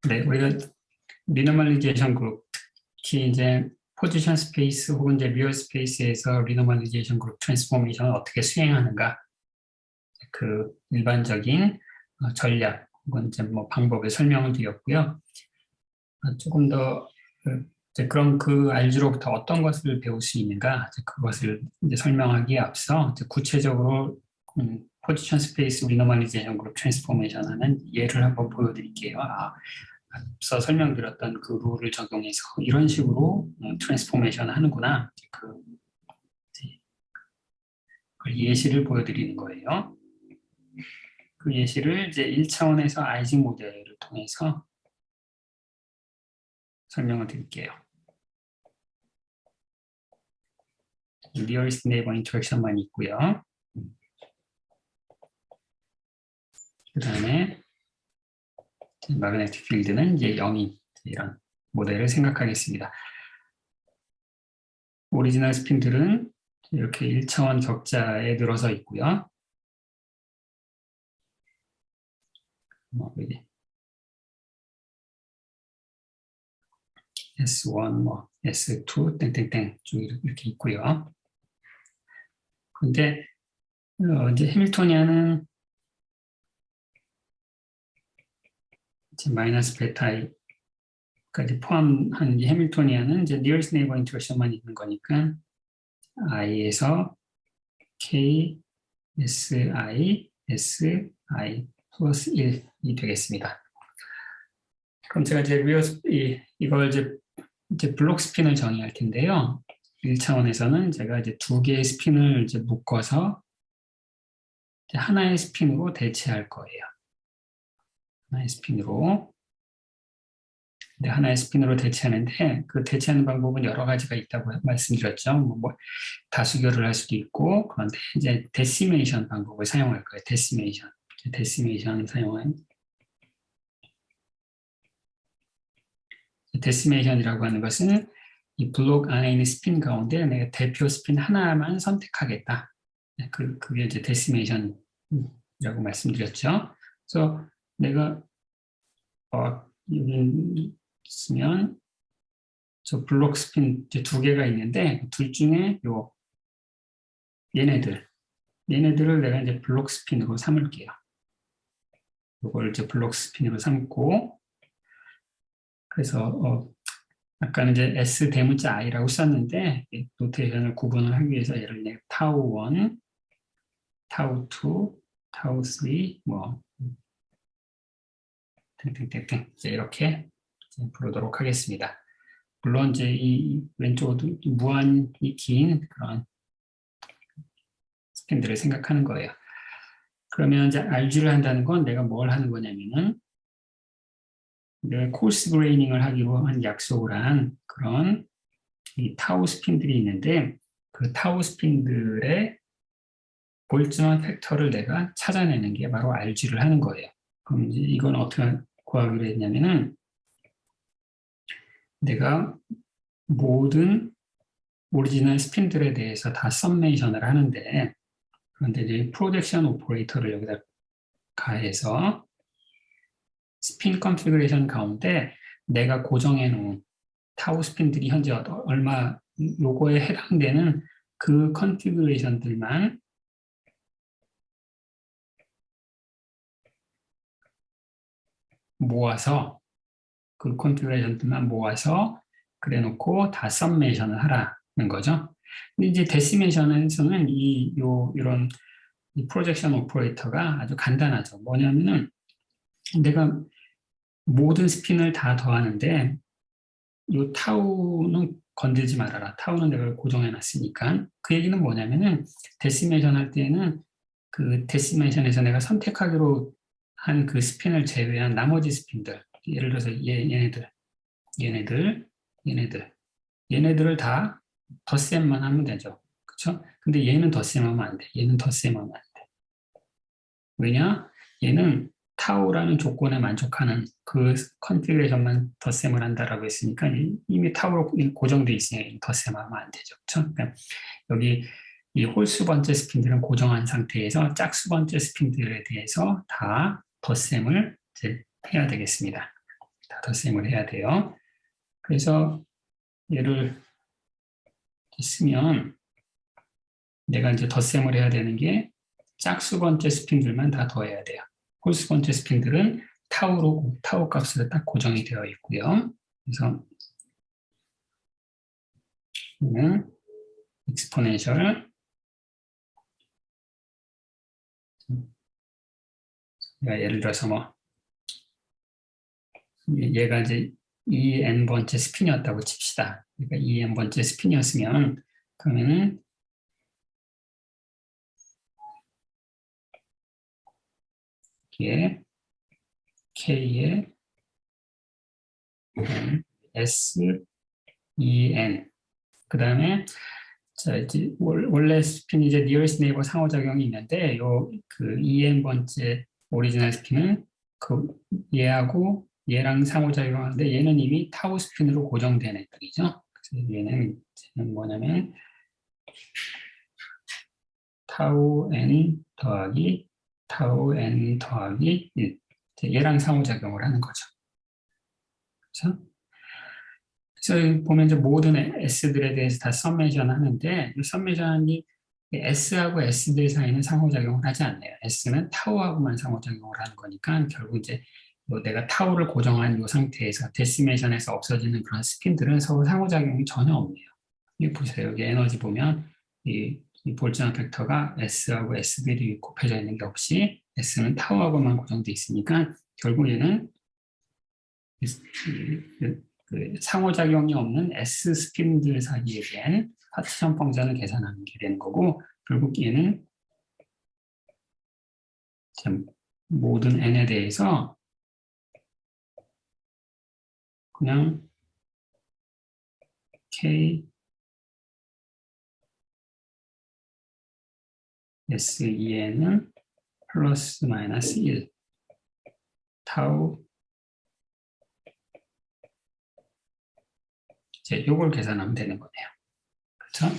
네, 우리가 리노멀리제이션 그룹, 특히 이제 포지션 스페이스 혹은 이제 리얼 스페이스에서 리노멀리제이션 그룹 트랜스포메이션을 어떻게 수행하는가, 그 일반적인 전략 혹은 이제 뭐 방법을 설명을 드렸고요. 조금 더 이제 그럼 그 알주로부터 어떤 것을 배울 수 있는가, 그것을 이제 설명하기에 앞서 이제 구체적으로 포지션 스페이스 리노멀리제이션 그룹 트랜스포메이션 하는 예를 한번 보여드릴게요. 앞서 설명드렸던 그 룰을 적용해서 이런 식으로 트랜스포메이션 하는구나. 그 예시를 보여드리는 거예요. 그 예시를 이제 1차원에서 아이징 모델을 통해서 설명을 드릴게요. nearest neighbor interaction만 있고요. 그 다음에 magnetic field는 이제 0인 이런 모델을 생각하겠습니다. 오리지널 스핀들은 이렇게 1차원 격자에 늘어서 있고요. S1, S2, 땡땡땡 쭉 이렇게 있고요. 근데 이제 해밀토니안은 마이너스 베타까지 포함한 해밀토니안은 이제 nearest neighbor interaction만 있는 거니까 i에서 k, si, si 플러스 1이 되겠습니다. 그럼 제가 이제 이걸 이제 블록 스핀을 정의할 텐데요. 1차원에서는 제가 이제 두 개의 스핀을 이제 묶어서 하나의 스핀으로 대체할 거예요. 하나의 스핀으로. 근데 하나의 스핀으로 대체하는데 그 대체하는 방법은 여러 가지가 있다고 말씀드렸죠. 뭐 다수결을 할 수도 있고, 그런데 이제 데시메이션 방법을 사용할 거예요. 데시메이션 사용한 데시메이션이라고 하는 것은 이 블록 안에 있는 스핀 가운데 내가 대표 스핀 하나만 선택하겠다. 그게 이제 데시메이션이라고 말씀드렸죠. 그래서 내가 여기 있으면 저 블록 스핀 이제 두 개가 있는데 둘 중에 얘네들을 내가 이제 블록 스핀으로 삼을게요. 이걸 이제 블록 스핀으로 삼고, 그래서 아까는 이제 S 대문자 I라고 썼는데 노테이션을 구분을 하기 위해서 얘를 타우 1, 타우 2, 타우 3 땡땡땡땡 이렇게 부르도록 하겠습니다. 물론 이제 이 왼쪽도 무한히 긴 그런 스핀들을 생각하는 거예요. 그러면 이제 RG를 한다는 건 내가 뭘 하는 거냐면은 내가 코스 그레이닝을 하기로 한 약속을 한 그런 이 타우 스핀들이 있는데 그 타우 스핀들의 볼트만 팩터를 내가 찾아내는 게 바로 RG를 하는 거예요. 그럼 이제 이건 어떻게 구하기로 했냐면은 내가 모든 오리지널 스핀들에 대해서 다 썸메이션을 하는데, 그런데 이제 프로젝션 오퍼레이터를 여기다 가해서 스핀 컨피그레이션 가운데 내가 고정해 놓은 타우 스핀들이 현재 얼마 요거에 해당되는 그 컨피그레이션들만 모아서 그래 놓고 다 썸메이션을 하라는 거죠. 근데 이제 데시메이션에서는 이런 프로젝션 오퍼레이터가 아주 간단하죠. 뭐냐면은 내가 모든 스핀을 다 더하는데 이 타우는 건들지 말아라. 타우는 내가 고정해 놨으니까. 그 얘기는 뭐냐면은 데시메이션 할 때는 그 데시메이션에서 내가 선택하기로 한 그 스핀을 제외한 나머지 스핀들, 예를 들어서 얘네들을 다 덧셈만 하면 되죠. 그렇죠? 근데 얘는 덧셈하면 안 돼. 얘는 덧셈하면 안 돼. 왜냐? 얘는 타우라는 조건에 만족하는 그 컨피그레이션만 덧셈을 한다라고 했으니까 이미 타우로 고정되어 있으니 덧셈하면 안 되죠. 그렇죠? 그러니까 여기 이 홀수 번째 스핀들은 고정한 상태에서 짝수 번째 스핀들에 대해서 다 덧셈을 이제 해야 되겠습니다. 다 덧셈을 해야 돼요. 그래서 얘를 쓰면 내가 이제 덧셈을 해야 되는 게 짝수 번째 스핀들만 다 더해야 돼요. 홀수 번째 스핀들은 타우 값으로 딱 고정이 되어 있고요. 그래서 얘는 익스포넨셜 예를 들어서 뭐 얘가 이제 2n번째 스핀이었다고 칩시다. 그러니까 2n번째 스핀이었으면 그러면은 이게 K의 S, EN 그 다음에 자 이제 원래 스핀 이제 nearest neighbor 상호작용이 있는데 요 그 EN번째 오리지널 스핀은 그 얘하고 얘랑 상호작용하는데 얘는 이미 타우 스핀으로 고정된 애들이죠. 그래서 얘는 뭐냐면 타우 n 더하기 타우 n 더하기 1 얘랑 상호작용을 하는 거죠. 그렇죠? 그래서 보면 이제 모든 S들에 대해서 다 썸메이션 하는데 이 썸메이션이 S하고 S들 사이는 상호작용을 하지 않네요. S는 타우하고만 상호작용을 하는 거니까 결국 이제 뭐 내가 타우를 고정한 이 상태에서 데시메이션에서 없어지는 그런 스핀들은 서로 상호작용이 전혀 없네요. 여기 보세요. 여기 에너지 보면 이 볼트전 팩터가 S하고 S들이 곱해져 있는 게 없이 S는 타우하고만 고정돼 있으니까 결국 얘는 그 상호작용이 없는 S 스핀들 사이에 대한 파티션 펑션을 계산하는 게 되는 거고 결국 얘는 모든 n에 대해서 그냥 K SEN은 플러스 마이너스 1 타우 이제 요걸 계산하면 되는 거네요. 그렇죠?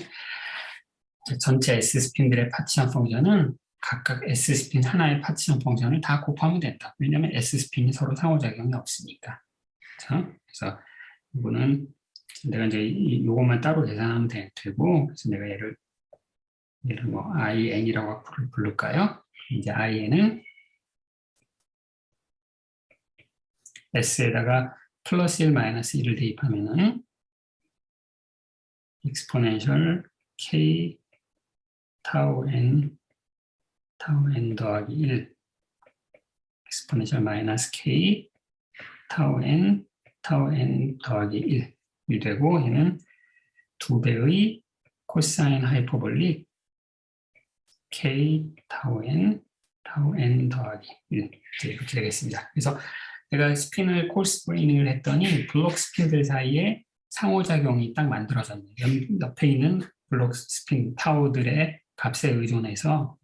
전체 S 스핀들의 파티션 펑션은 각각 S 스핀 하나의 파티션 펑션을 다 곱하면 된다. 왜냐하면 S 스핀이 서로 상호작용이 없으니까. 그렇죠? 그래서 이거는 내가 이제 요것만 따로 계산하면 되고 그래서 내가 얘를 뭐 IN이라고 부를까요? 이제 IN은 S에다가 플러스 1 마이너스 1을 대입하면은 exponential K 타우 N 더하기 1 exponential 마이너스 K 타우 N 더하기 1이 되고 얘는 2배의 코사인 하이퍼볼릭 K 타우 N 더하기 1 이렇게 되겠습니다. 그래서 내가 스핀을 콜스프레이닝을 했더니 블록 스핀들 사이에 상호작용이 딱 만들어졌네요. 옆에 있는 블록 스핀 타우들의 값에 의존해서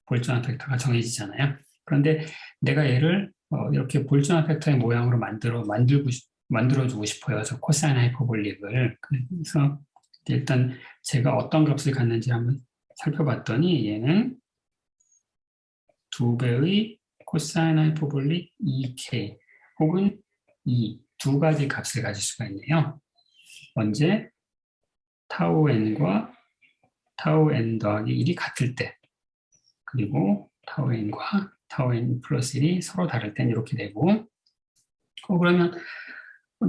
볼트전 팩터가 정해지잖아요. 그런데 내가 얘를 이렇게 볼트전 팩터의 모양으로 만들어주고 싶어요. 저 코사인 하이퍼볼릭을. 그래서 일단 제가 어떤 값을 갖는지 한번 살펴봤더니 얘는 2배의 코사인 하이퍼볼릭 2k 혹은 2, 두 가지 값을 가질 수가 있네요. 언제? 타우 n과 타우 n 더하기 1이 같을 때 그리고 타우 n과 타우 n 플러스 1이 서로 다를 땐 이렇게 되고 그러면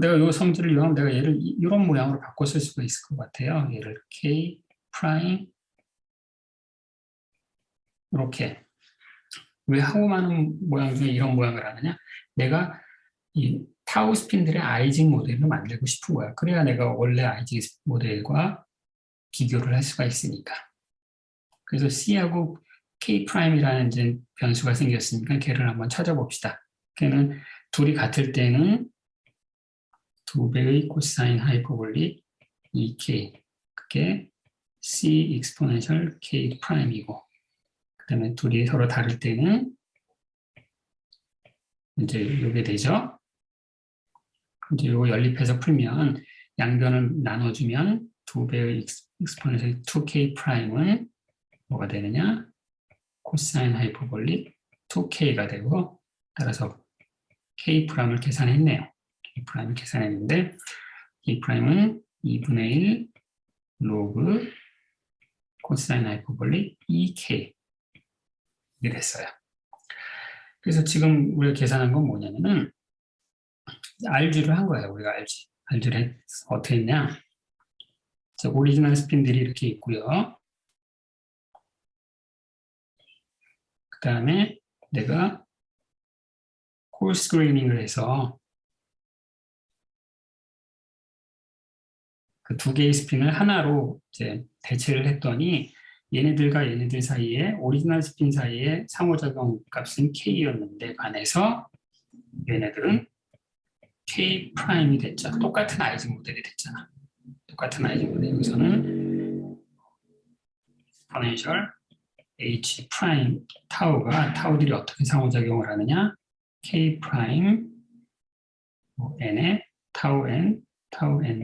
내가 이 성질을 이용하면 내가 얘를 이런 모양으로 바꿔 쓸 수가 있을 것 같아요. 얘를 k 프라임 이렇게 왜 하고 많은 모양 중에 이런 모양을 하느냐? 내가 이 타우 스핀들의 아이징 모델을 만들고 싶은 거야. 그래야 내가 원래 아이징 모델과 비교를 할 수가 있으니까. 그래서 C하고 K'이라는 이제 변수가 생겼으니까 걔를 한번 찾아봅시다. 걔는 둘이 같을 때는 2배의 코사인 하이퍼볼릭 2K 그게 C 익스포넨셜 K'이고 그 다음에 둘이 서로 다를 때는 이제 이게 되죠. 이제 이거 연립해서 풀면 양변을 나눠주면 2배의 익스포넨셜 2K'은 뭐가 되느냐? 코사인 하이퍼볼릭 2K가 되고 따라서 K'을 계산했네요. E 프라임 계산했는데 E 프라임은 2분의 1 로그 코사인 하이퍼볼릭 2K 이렇게 됐어요. 그래서 지금 우리가 계산한 건 뭐냐면은 RG를 한 거예요. 우리가 RG를 어떻게 했냐? 오리지널 스핀들이 이렇게 있고요. 그 다음에 내가 콜 스크리닝을 해서 그 두 개의 스핀을 하나로 이제 대체를 했더니 얘네들과 얘네들 사이에 오리지널 스핀 사이에 상호작용 값은 K였는데 반해서 얘네들은 K 프라임이 됐죠. 똑같은 아이즈 모델이 됐잖아. 똑같은 아이즈 모델 여기서는 exponential H 프라임 타우들이 어떻게 상호작용을 하느냐? K 프라임 n에 타우 n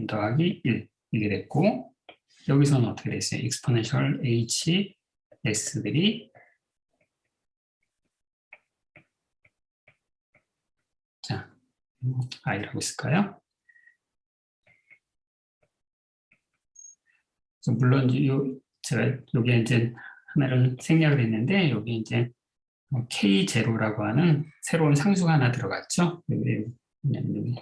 더하기 1 이게 됐고 여기서는 어떻게 됐어요? exponential h s들이 자 i라고 있을까요? 물론 제가 여기 이제 하나를 생략을 했는데 여기 이제 K0라고 하는 새로운 상수가 하나 들어갔죠. 여기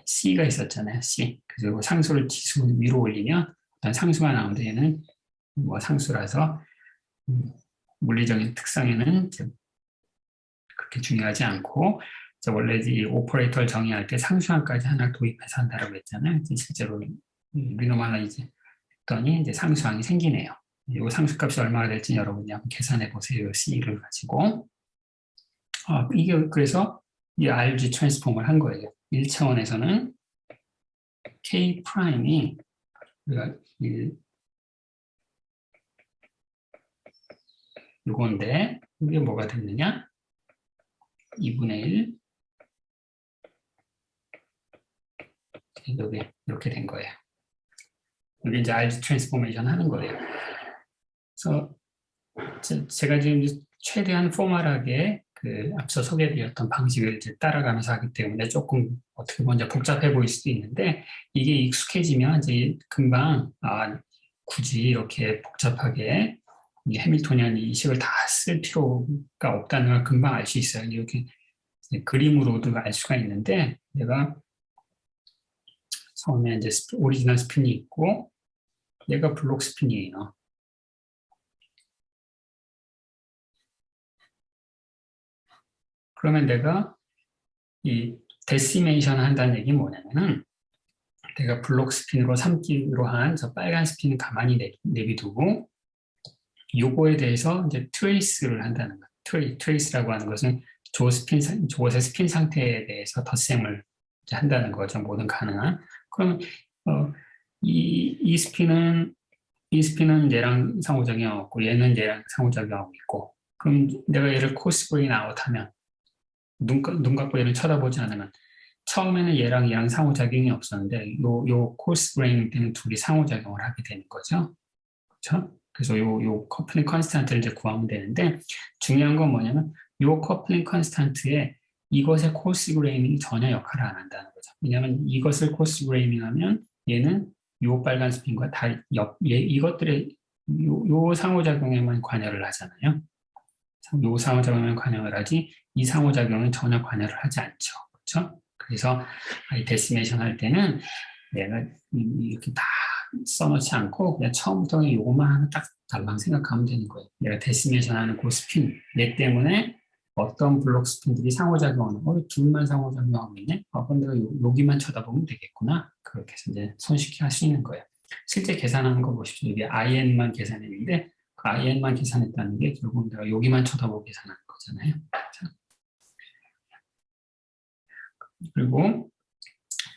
C가 있었잖아요. C. 그리고 상수를 지수 위로 올리면 어떤 상수가 나오는데 얘는 뭐 상수라서 물리적인 특성에는 그렇게 중요하지 않고 원래 이 오퍼레이터를 정의할 때 상수항까지 하나 도입해서 한다고 했잖아요. 실제로 리노멀라이즈 했더니 이제 상수항이 생기네요. 이 상수값이 얼마가 될지 여러분이 한번 계산해 보세요. C를 가지고. 이게 그래서 이 RG 트랜스폼을 한 거예요. 1차원에서는 K 프라임이 우리가 이건데 이게 뭐가 됐느냐? 2분의 1 여기 이렇게 된 거예요. 여기 이제 RG 트랜스포메이션 하는 거예요. 그래서 제가 지금 최대한 포멀하게 그 앞서 소개드렸던 방식을 이제 따라가면서 하기 때문에 조금 어떻게 보면 복잡해 보일 수도 있는데 이게 익숙해지면 이제 금방 굳이 이렇게 복잡하게 해밀토니안 이식을 다 쓸 필요가 없다는 걸 금방 알 수 있어요. 이렇게 그림으로도 알 수가 있는데 내가 처음에 이제 오리지널 스핀이 있고 얘가 블록 스핀이에요. 그러면 내가 이 데시메이션 한다는 얘기는 뭐냐면은 내가 블록 스핀으로 삼기로 한 저 빨간 스핀은 가만히 내비두고 요거에 대해서 이제 트레이스를 한다는 거예요. 트레이스라고 하는 것은 조것의 스핀 상태에 대해서 덧셈을 한다는 거죠. 뭐든 가능한. 그러면 이 스핀은 얘랑 상호작용하고 있고 얘는 얘랑 상호작용하고 있고 그럼 내가 얘를 코스브레인 아웃하면 눈 감고 얘를 쳐다보지 않으면 처음에는 얘랑 상호작용이 없었는데 요 코스브레인 때는 둘이 상호작용을 하게 되는 거죠. 그렇죠? 그래서 요 커플링 컨스탄트를 이제 구하면 되는데 중요한 건 뭐냐면 요 커플링 컨스탄트에 이것의 코스그레이밍이 전혀 역할을 안 한다는 거죠. 왜냐하면 이것을 코스그레이밍하면 얘는 요 빨간 스핀과 이것들의 요 상호작용에만 관여를 하잖아요. 요 상호작용에만 관여를 하지 이 상호작용은 전혀 관여를 하지 않죠. 그렇죠? 그래서 이 데시메이션 할 때는 내가 이렇게 다 써놓지 않고 그냥 처음부터 이것만 하나 딱 달랑 생각하면 되는 거예요. 내가 데시메이션 하는 그 스핀, 얘 때문에 어떤 블록 스핀들이 상호작용하는 둘만 상호작용하고 있네? 그럼 내가 여기만 쳐다보면 되겠구나. 그렇게 해서 이제 손쉽게 할 수 있는 거예요. 실제 계산하는 거 보십시오. 이게 IN만 계산했는데 그 IN만 계산했다는 게 결국 내가 여기만 쳐다보고 계산하는 거잖아요. 그리고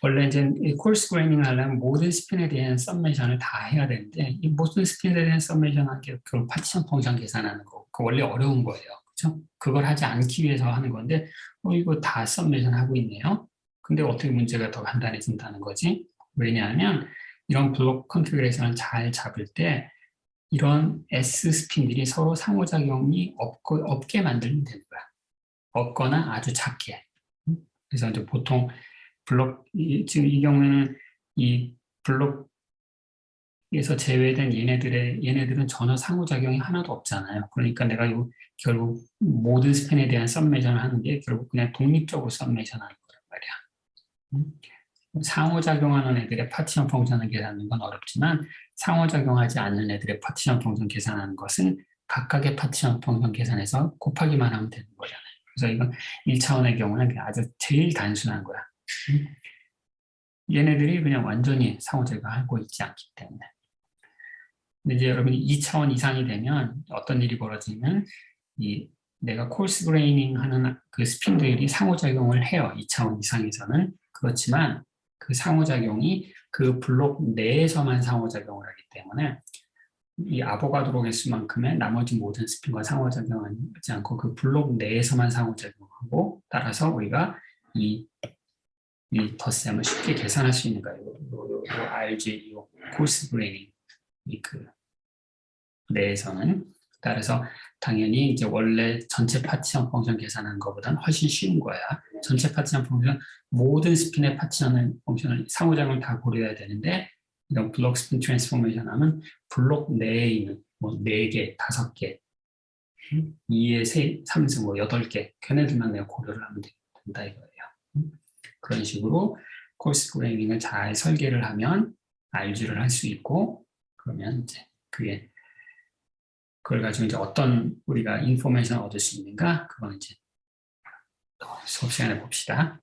원래 이제 콜스그레이밍 하려면 모든 스핀에 대한 썸메이션을 다 해야 되는데 이 모든 스핀에 대한 썸메이션 하는 게 그 파티션 펑션 계산하는 거 그 원래 어려운 거예요. 그렇죠? 그걸 하지 않기 위해서 하는 건데 이거 다 썸메이션 하고 있네요. 근데 어떻게 문제가 더 간단해진다는 거지? 왜냐하면 이런 블록 컨피그레이션을 잘 잡을 때 이런 S 스핀들이 서로 상호작용이 없게 만들면 되는 거야. 없거나 아주 작게. 그래서 이제 보통 지금 이 경우에는 이 블록에서 제외된 얘네들은 전혀 상호작용이 하나도 없잖아요. 그러니까 내가 결국 모든 스팬에 대한 썸메이션을 하는 게 결국 그냥 독립적으로 썸메이션 하는 거란 말이야. 상호작용하는 애들의 파티션 펑션을 계산하는 건 어렵지만 상호작용하지 않는 애들의 파티션 펑션 계산하는 것은 각각의 파티션 펑션 계산해서 곱하기만 하면 되는 거잖아요. 그래서 이건 1차원의 경우는 아주 제일 단순한 거야. 얘네들이 그냥 완전히 상호작용하고 있지 않기 때문에. 근데 이제 여러분이 2차원 이상이 되면 어떤 일이 벌어지면 내가 콜스 그레이닝 하는 그 스핀들이 상호작용을 해요. 2차원 이상에서는. 그렇지만 그 상호작용이 그 블록 내에서만 상호작용을 하기 때문에 이 아보가드로 개수만큼의 나머지 모든 스핀과 상호작용하지 않고 그 블록 내에서만 상호작용하고 따라서 우리가 이 덧셈을 쉽게 계산할 수 있는 거예요. 요 RG, 요 콜스 그레이닝 그 내에서는. 따라서 당연히 이제 원래 전체 파티션 펑션 계산하는 것보다는 훨씬 쉬운 거야. 전체 파티션 펑션 모든 스핀의 파티션 펑션을 상호작용을 다 고려해야 되는데 이런 블록 스핀 트랜스포메이션 하면 블록 내에 있는 뭐 4개, 5개, 2에 3승, 뭐 8개 걔네들만 내가 고려를 하면 된다 이거예요. 그런 식으로 콜스 그레이닝을 잘 설계를 하면 RG를 할 수 있고 그러면 이제 그걸 가지고 이제 어떤 우리가 인포메이션을 얻을 수 있는가? 그건 이제 수업 시간에 봅시다.